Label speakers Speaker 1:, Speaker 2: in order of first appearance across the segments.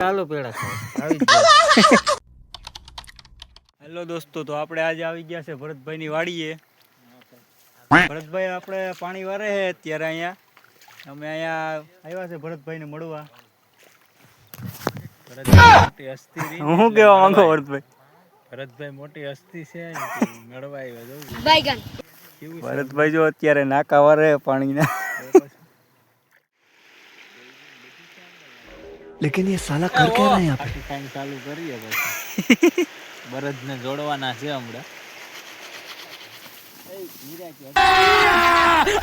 Speaker 1: ચાલો પેડા ખાવ આવી જ
Speaker 2: હેલો દોસ્તો, તો આપણે આજે આવી ગયા છે ભરતભાઈની વાડીએ. ભરતભાઈ આપણે પાણી વારે છે અત્યારે અહીંયા. અમે અહીંયા આવ્યા છે ભરતભાઈને મળવા.
Speaker 1: મોટી હસ્તી રહી.
Speaker 2: હું કેવા માંગો ભરતભાઈ?
Speaker 1: ભરતભાઈ મોટી હસ્તી છે મળવા આવ્યા જવું
Speaker 3: બાયગન
Speaker 2: ભરતભાઈ જો અત્યારે નાકા વારે પાણીના.
Speaker 4: लेकिन ये साला कर क्या रहा है यहाँ पे?
Speaker 1: આખી કામ ચાલુ કરીએ પછી બળદને જોડવાના છે હમણાં.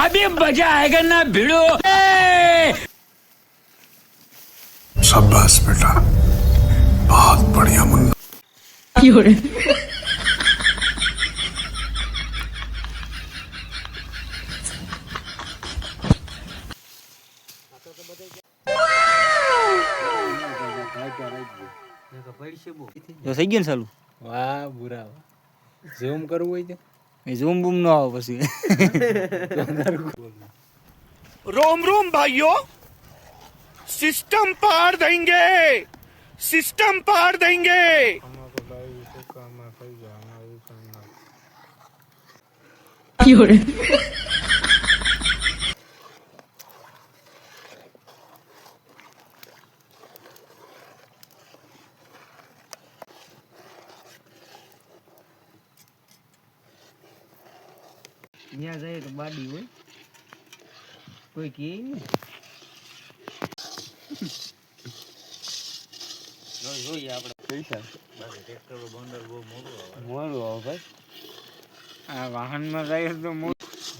Speaker 4: अभी मजा आएगा ना भिड़ो.
Speaker 5: शाबाश बेटा, बहुत बढ़िया मुन्ना.
Speaker 2: જો થઈ ગયું ને ચાલુ.
Speaker 1: વાહ બુરા ઝૂમ કરવું હોય તો
Speaker 2: ઝૂમ બૂમ ન આવે પછી.
Speaker 5: रोम रोम भाइयों, सिस्टम पार देंगे, सिस्टम पार देंगे.
Speaker 1: ત્યાં જઈએ તો બાડી હોય કોઈ કે જોઈએ આપણે પૈસા ટ્રેક્ટર બંદર બહુ મોડું આવે ભાઈ.
Speaker 2: આ વાહનમાં જાય તો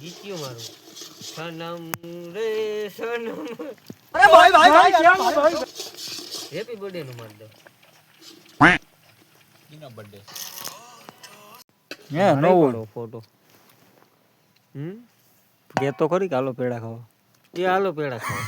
Speaker 1: જીત્યું મારું સનમ રે સનમ.
Speaker 2: અરે ભાઈ ભાઈ ભાઈ
Speaker 1: હેપી બર્થડે નું માર દો. એનો બર્થડે
Speaker 2: હે નો
Speaker 1: ફોટો
Speaker 2: કે તો ખરી કે હાલો પેડા ખાવા.
Speaker 1: એ હાલો પેડા ખાવ.